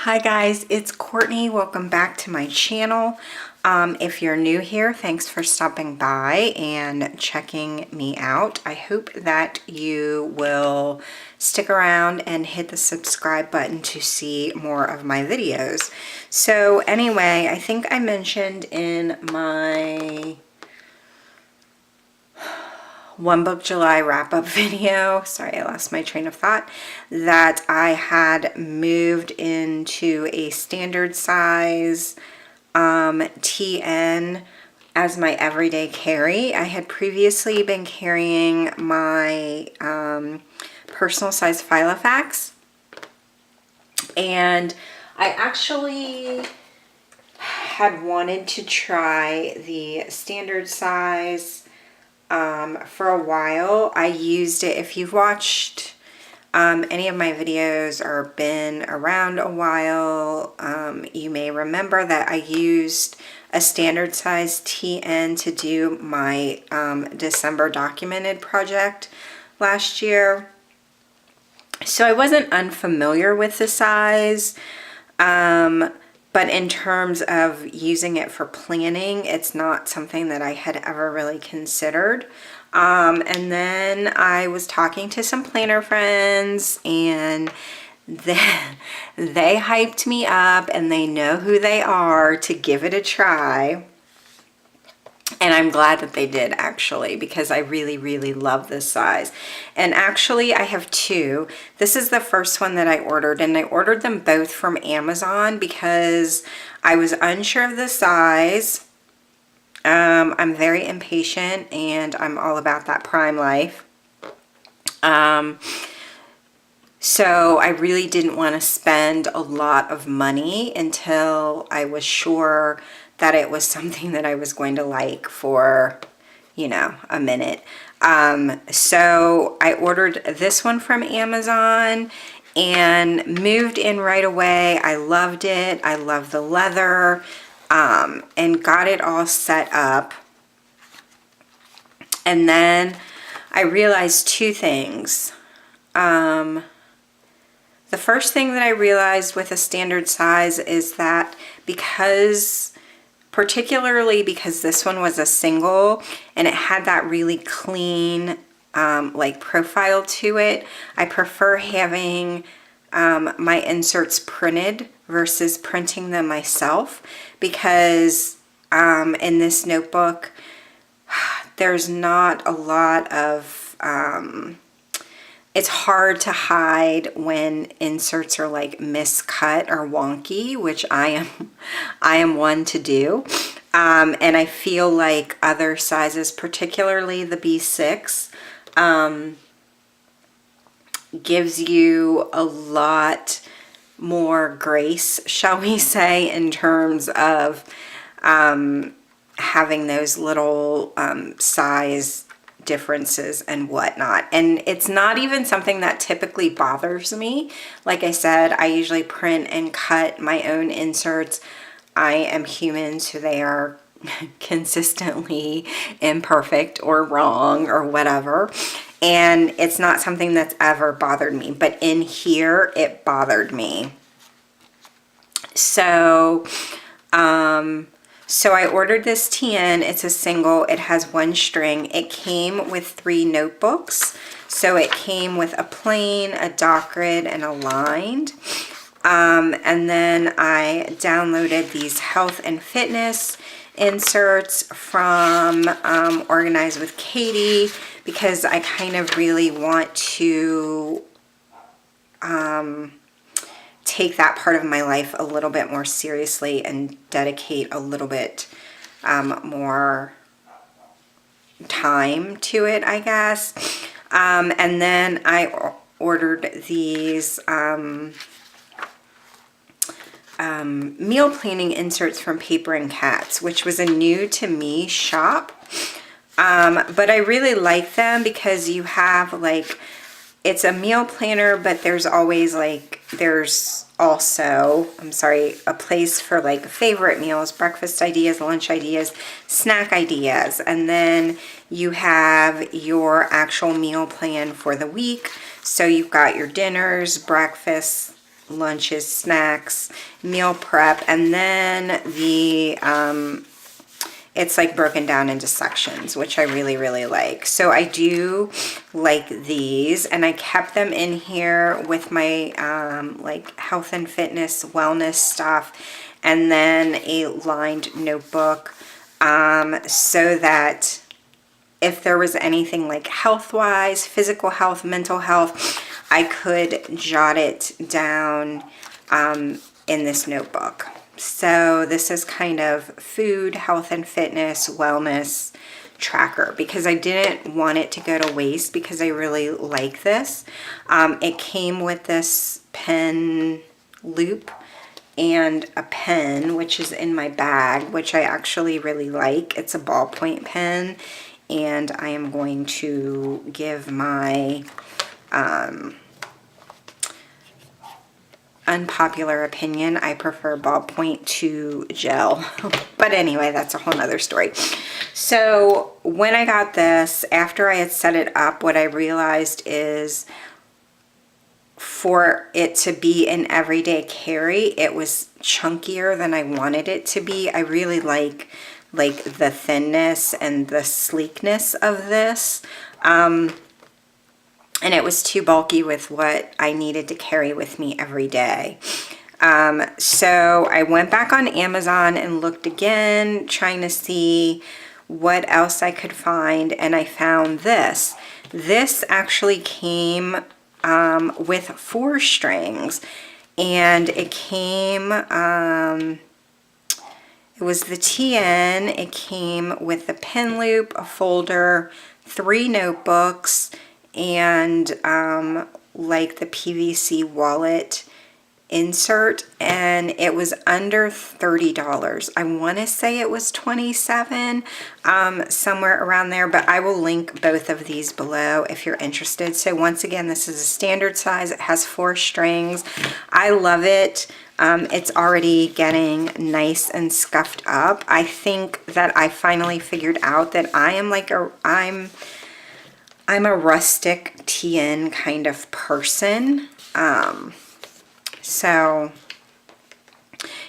Hi guys, it's Courtney. Welcome back to my channel. If you're new here, thanks for stopping by and checking me out. I hope that you will stick around and hit the subscribe button to see more of my videos. So anyway, I think I mentioned in my One Book July wrap-up video, sorry I lost my train of thought, that I had moved into a standard size TN as my everyday carry. I had previously been carrying my personal size Filofax, and I actually had wanted to try the standard size for a while. I used it, if you've watched any of my videos or been around a while, you may remember that I used a standard size TN to do my December documented project last year. So I wasn't unfamiliar with the size, but in terms of using it for planning, it's not something that I had ever really considered. And then I was talking to some planner friends, and they hyped me up, and they know who they are, to give it a try. And I'm glad that they did, actually, because I really, really love this size. And actually, I have two. This is the first one that I ordered, and I ordered them both from Amazon because I was unsure of the size. I'm very impatient, and I'm all about that prime life. So I really didn't want to spend a lot of money until I was sure that it was something that I was going to like for, you know, a minute. So I ordered this one from Amazon and moved in right away. I loved it. I love the leather, and got it all set up. And then I realized two things. The first thing that I realized with a standard size is that particularly because this one was a single and it had that really clean like profile to it, I prefer having my inserts printed versus printing them myself, because in this notebook there's not a lot of it's hard to hide when inserts are like miscut or wonky, which I am one to do. And I feel like other sizes, particularly the B6, gives you a lot more grace, shall we say, in terms of having those little size differences and whatnot. And it's not even something that typically bothers me. Like I said, I usually print and cut my own inserts. I am human, so they are consistently imperfect or wrong or whatever. And it's not something that's ever bothered me. But in here, it bothered me. So, I ordered this TN. It's a single. It has one string. It came with 3 notebooks. So it came with a plain, a dot grid, and a lined. And then I downloaded these health and fitness inserts from Organize with Katie, because I kind of really want to take that part of my life a little bit more seriously and dedicate a little bit more time to it, I guess. And then I ordered these meal planning inserts from paperandcats, which was a new to me shop. But I really like them because you have like, it's a meal planner, but there's always like, there's also, a place for like favorite meals, breakfast ideas, lunch ideas, snack ideas. And then you have your actual meal plan for the week. So you've got your dinners, breakfasts, lunches, snacks, meal prep, and then the it's like broken down into sections, which I really, really like. So I do like these, and I kept them in here with my like health and fitness, wellness stuff, and then a lined notebook so that if there was anything like health-wise, physical health, mental health, I could jot it down in this notebook. So this is kind of food, health and fitness, wellness tracker, because I didn't want it to go to waste because I really like this. It came with this pen loop and a pen, which is in my bag, which I actually really like. It's a ballpoint pen, and I am going to give my unpopular opinion. I prefer ballpoint to gel. But anyway, that's a whole nother story. So when I got this, after I had set it up, what I realized is for it to be an everyday carry, it was chunkier than I wanted it to be. I really like the thinness and the sleekness of this. And it was too bulky with what I needed to carry with me every day. So I went back on Amazon and looked again, trying to see what else I could find, and I found this. This actually came with 4 strings, and it came, it was the TN, it came with the pen loop, a folder, 3 notebooks, and like the PVC wallet insert, and it was under $30. I want to say it was $27, somewhere around there, but I will link both of these below if you're interested. So once again, this is a standard size. It has 4 strings. I love it. It's already getting nice and scuffed up. I think that I finally figured out that I am like I'm a rustic TN kind of person. So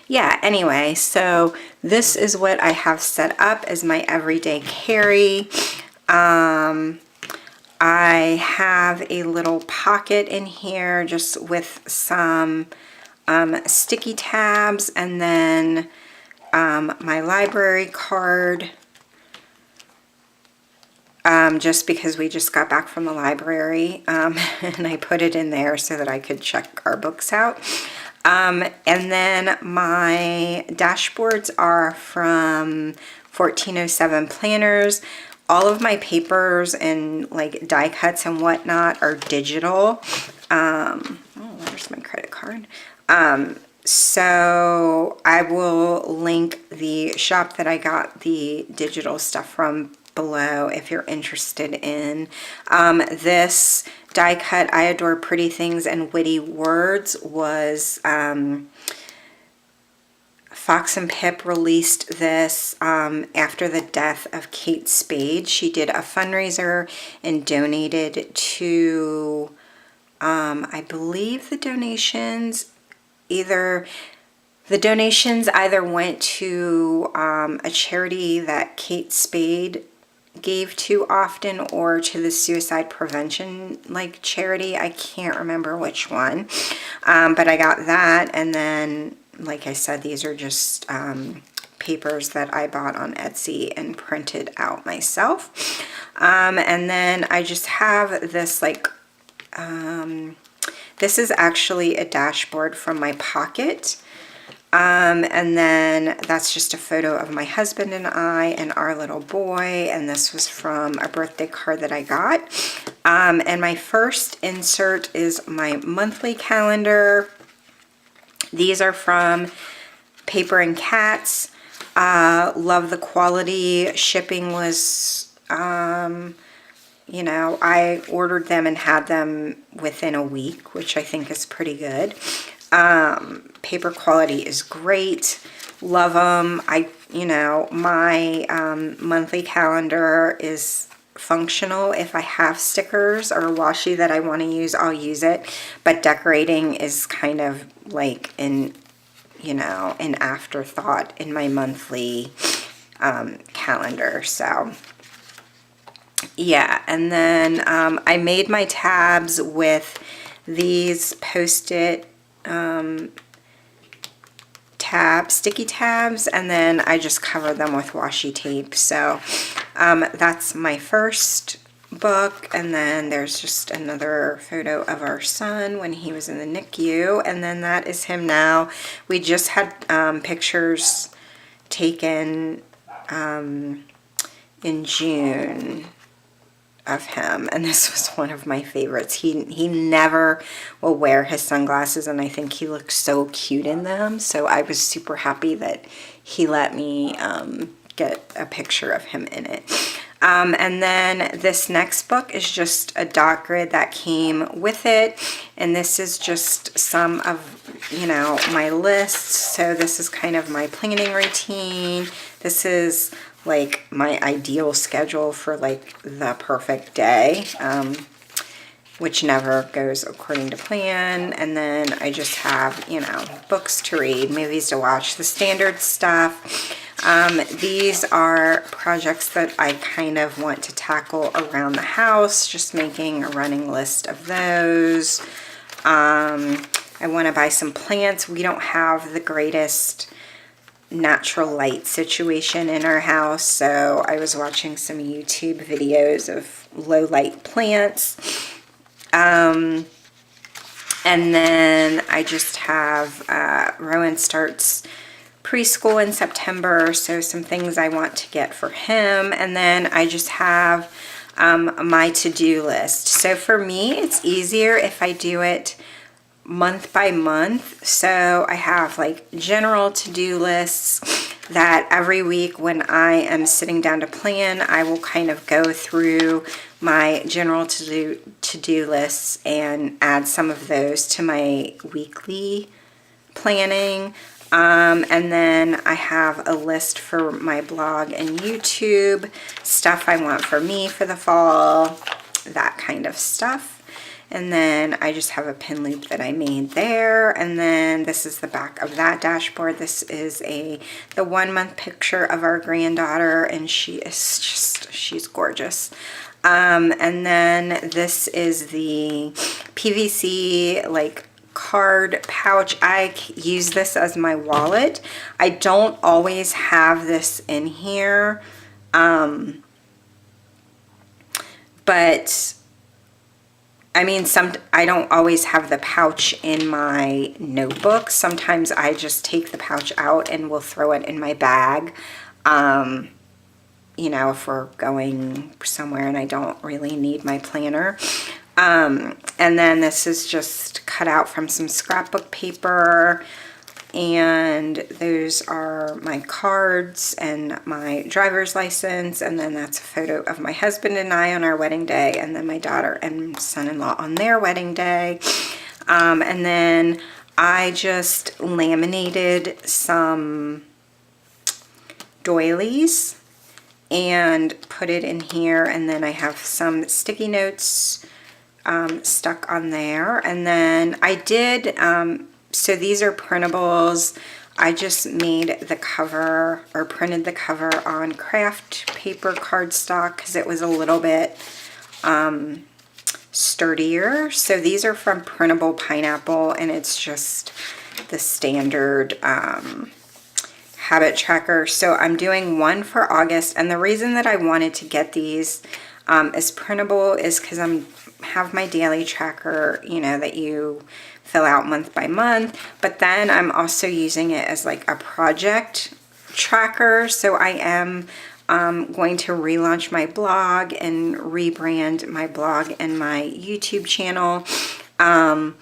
yeah, anyway, so this is what I have set up as my everyday carry. I have a little pocket in here just with some sticky tabs, and then my library card. Just because we just got back from the library, and I put it in there so that I could check our books out. And then my dashboards are from 1407 Planners. All of my papers and like die cuts and whatnot are digital. Oh, where's my credit card? So I will link the shop that I got the digital stuff from below if you're interested in. This die cut, I Adore Pretty Things and Witty Words, was Fox and Pip released this after the death of Kate Spade. She did a fundraiser and donated to I believe the donations either went to a charity that Kate Spade gave to often, or to the suicide prevention like charity. I can't remember which one, but I got that. And then, like I said, these are just papers that I bought on Etsy and printed out myself. And then I just have this like this is actually a dashboard from my pocket. And then that's just a photo of my husband and I and our little boy. And this was from a birthday card that I got. And my first insert is my monthly calendar. These are from paperandcats. Love the quality. Shipping was, you know, I ordered them and had them within a week, which I think is pretty good. Paper quality is great. Love them. You know, my monthly calendar is functional. If I have stickers or washi that I want to use, I'll use it. But decorating is kind of like an afterthought in my monthly calendar. So yeah, and then I made my tabs with these Post-it sticky tabs, and then I just covered them with washi tape. So that's my first book, and then there's just another photo of our son when he was in the NICU, and then that is him now. We just had pictures taken in June of him, and this was one of my favorites. He never will wear his sunglasses, and I think he looks so cute in them, so I was super happy that he let me get a picture of him in it. And then this next book is just a dot grid that came with it, and this is just some of my lists. So this is kind of my planning routine. This is like my ideal schedule for like the perfect day, which never goes according to plan. And then I just have, books to read, movies to watch, the standard stuff. These are projects that I kind of want to tackle around the house, just making a running list of those. I want to buy some plants. We don't have the greatest natural light situation in our house, so I was watching some YouTube videos of low light plants. And then I just have Rowan starts preschool in September, so some things I want to get for him. And then I just have my to-do list. So for me, it's easier if I do it month by month. So I have like general to-do lists that every week when I am sitting down to plan, I will kind of go through my general to-do lists and add some of those to my weekly planning. And then I have a list for my blog and YouTube, stuff I want for me for the fall, that kind of stuff. And then I just have a pin loop that I made there. And then this is the back of that dashboard. This is the 1 month picture of our granddaughter, and she's gorgeous. And then this is the PVC like card pouch. I use this as my wallet. I don't always have this in here, but I mean, I don't always have the pouch in my notebook. Sometimes I just take the pouch out and will throw it in my bag, if we're going somewhere and I don't really need my planner. And then this is just cut out from some scrapbook paper, and those are my cards and my driver's license, and then that's a photo of my husband and I on our wedding day, and then my daughter and son-in-law on their wedding day. And then I just laminated some doilies and put it in here, and then I have some sticky notes stuck on there. And then I did so these are printables. I just made the cover, or printed the cover on craft paper cardstock because it was a little bit sturdier. So these are from Printable Pineapple, and it's just the standard habit tracker. So I'm doing one for August, and the reason that I wanted to get these as printable is because I have my daily tracker, that you fill out month by month, but then I'm also using it as like a project tracker. So I am going to relaunch my blog and rebrand my blog and my YouTube channel. And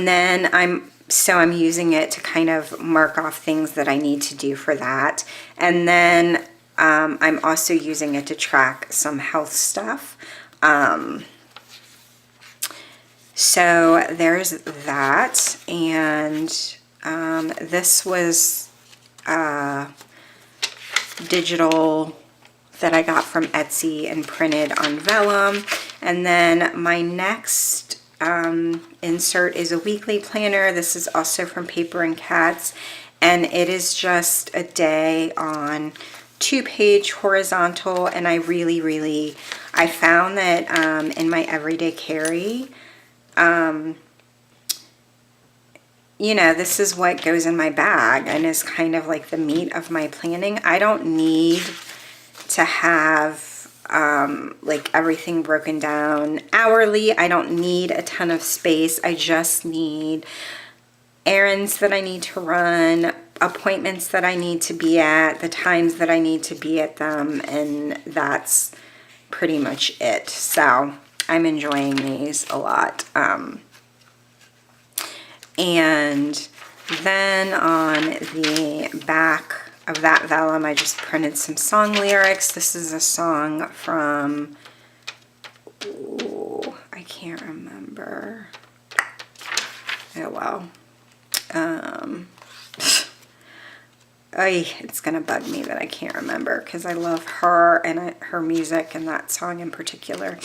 then I'm using it to kind of mark off things that I need to do for that. And then I'm also using it to track some health stuff. So there's that, and this was a digital that I got from Etsy and printed on vellum. And then my next insert is a weekly planner. This is also from Paper and Cats, and it is just a day on 2-page horizontal. And I I found that in my everyday carry, you know, this is what goes in my bag and is kind of like the meat of my planning. I don't need to have like everything broken down hourly. I don't need a ton of space. I just need errands that I need to run, appointments that I need to be at, the times that I need to be at them, and that's pretty much it. So I'm enjoying these a lot. And then on the back of that vellum, I just printed some song lyrics. This is a song from, ooh, I can't remember. Oh well. It's gonna bug me that I can't remember because I love her and her music and that song in particular.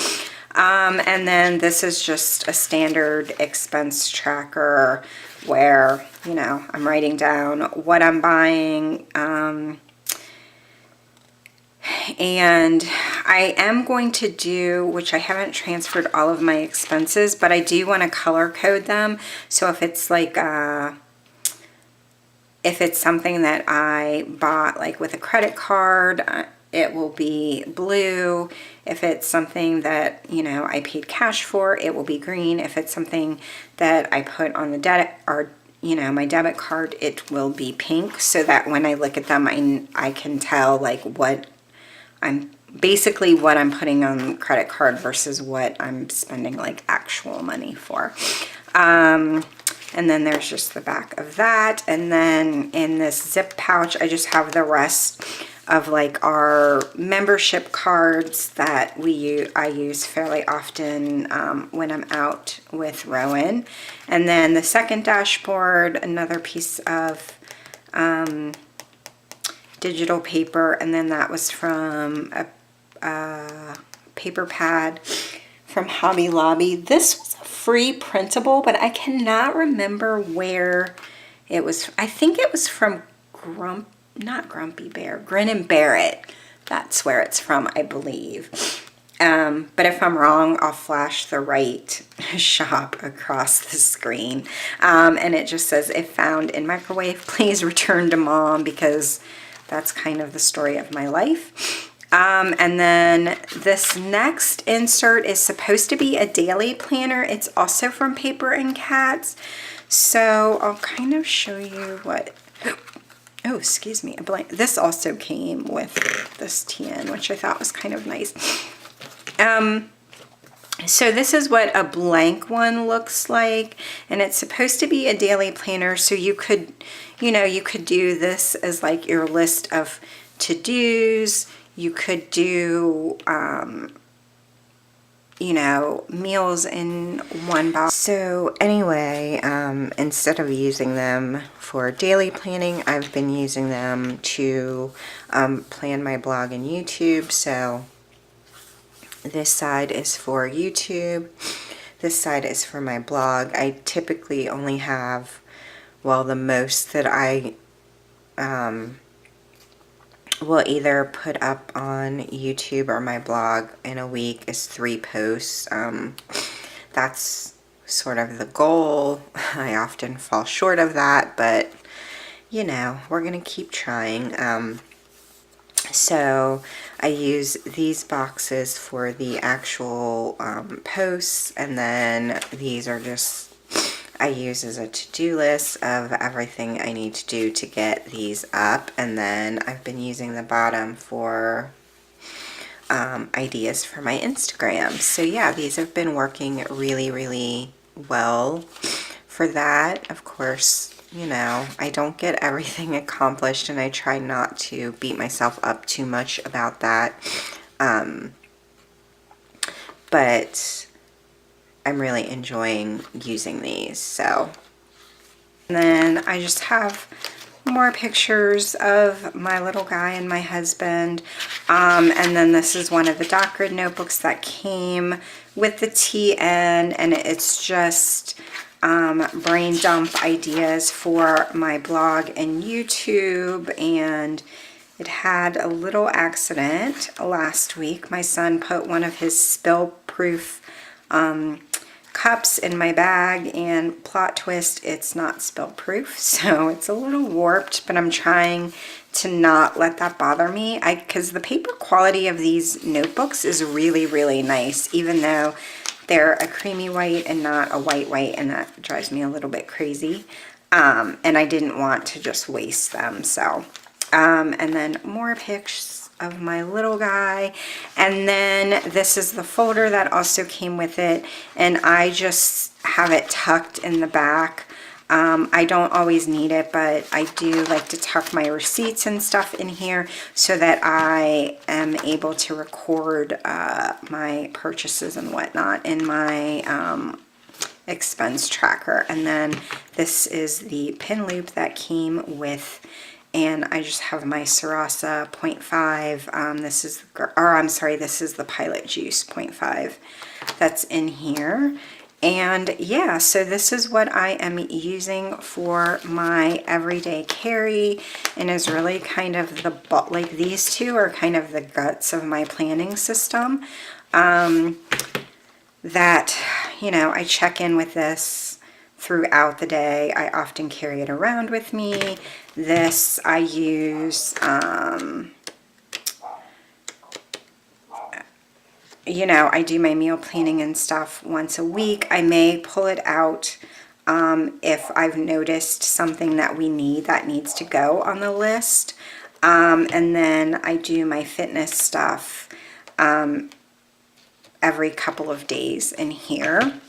And then this is just a standard expense tracker where, you know, I'm writing down what I'm buying. And I am going to do, which I haven't transferred all of my expenses, but I do want to color code them. So if it's like, if it's something that I bought like with a credit card, it will be blue. If it's something that, you know, I paid cash for, it will be green. If it's something that I put on the debit or, you know, my debit card, it will be pink, so that when I look at them, I can tell like what I'm basically what I'm putting on credit card versus what I'm spending like actual money for. And then there's just the back of that. And then in this zip pouch, I just have the rest of like our membership cards that I use fairly often when I'm out with Rowan. And then the second dashboard, another piece of digital paper, and then that was from a paper pad from Hobby Lobby. This was a free printable, but I cannot remember where it was. I think it was from not Grumpy Bear, Grin and Bear It. That's where it's from, I believe. But if I'm wrong, I'll flash the right shop across the screen. And it just says, if found in microwave, please return to mom, because that's kind of the story of my life. And then this next insert is supposed to be a daily planner. It's also from Paper and Cats. So I'll kind of show you what, oh, excuse me, a blank. This also came with this tin, which I thought was kind of nice. So this is what a blank one looks like, and it's supposed to be a daily planner. So you could, you know, you could do this as like your list of to-dos. You could do, you know, meals in one box. So anyway, instead of using them for daily planning, I've been using them to plan my blog and YouTube. So this side is for YouTube. This side is for my blog. I typically only have, well, the most that I will either put up on YouTube or my blog in a week is 3 posts. That's sort of the goal. I often fall short of that, but you know, we're gonna keep trying. So I use these boxes for the actual posts, and then these are just, I use as a to-do list of everything I need to do to get these up. And then I've been using the bottom for ideas for my Instagram. So yeah, these have been working really, really well for that. Of course, you know, I don't get everything accomplished, and I try not to beat myself up too much about that. But I'm really enjoying using these. So, and then I just have more pictures of my little guy and my husband. And then this is one of the dot grid notebooks that came with the TN, and it's just brain dump ideas for my blog and YouTube. And it had a little accident last week. My son put one of his spill-proof cups in my bag, and plot twist, it's not spill-proof, so it's a little warped, but I'm trying to not let that bother me. Because the paper quality of these notebooks is really, really nice, even though they're a creamy white and not a white, and that drives me a little bit crazy. And I didn't want to just waste them, so. And then more pics of my little guy. And then this is the folder that also came with it, and I just have it tucked in the back. I don't always need it, but I do like to tuck my receipts and stuff in here so that I am able to record my purchases and whatnot in my expense tracker. And then this is the pin loop that came with, and I just have my Sarasa 0.5. This is, or I'm sorry, this is the Pilot Juice 0.5 that's in here. And yeah, so this is what I am using for my everyday carry, and is really kind of the, like these two are kind of the guts of my planning system. That, you know, I check in with this throughout the day. I often carry it around with me. This I use, you know, I do my meal planning and stuff once a week. I may pull it out if I've noticed something that we need that needs to go on the list. And then I do my fitness stuff every couple of days in here.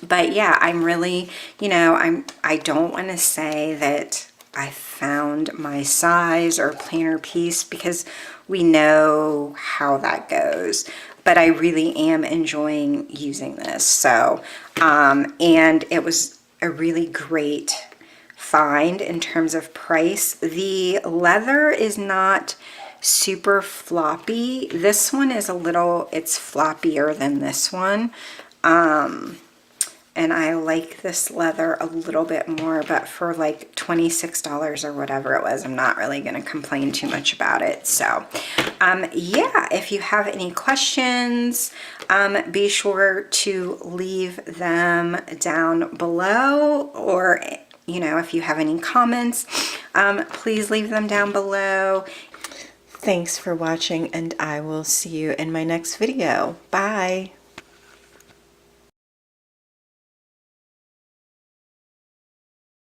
But yeah, I'm really, you know, I don't want to say that I found my size or planner piece, because we know how that goes. But I really am enjoying using this. So, and it was a really great find in terms of price. The leather is not super floppy. This one is a little, it's floppier than this one. And I like this leather a little bit more, but for like $26 or whatever it was, I'm not really going to complain too much about it. So, yeah, if you have any questions, be sure to leave them down below, or, you know, if you have any comments, please leave them down below. Thanks for watching, and I will see you in my next video. Bye.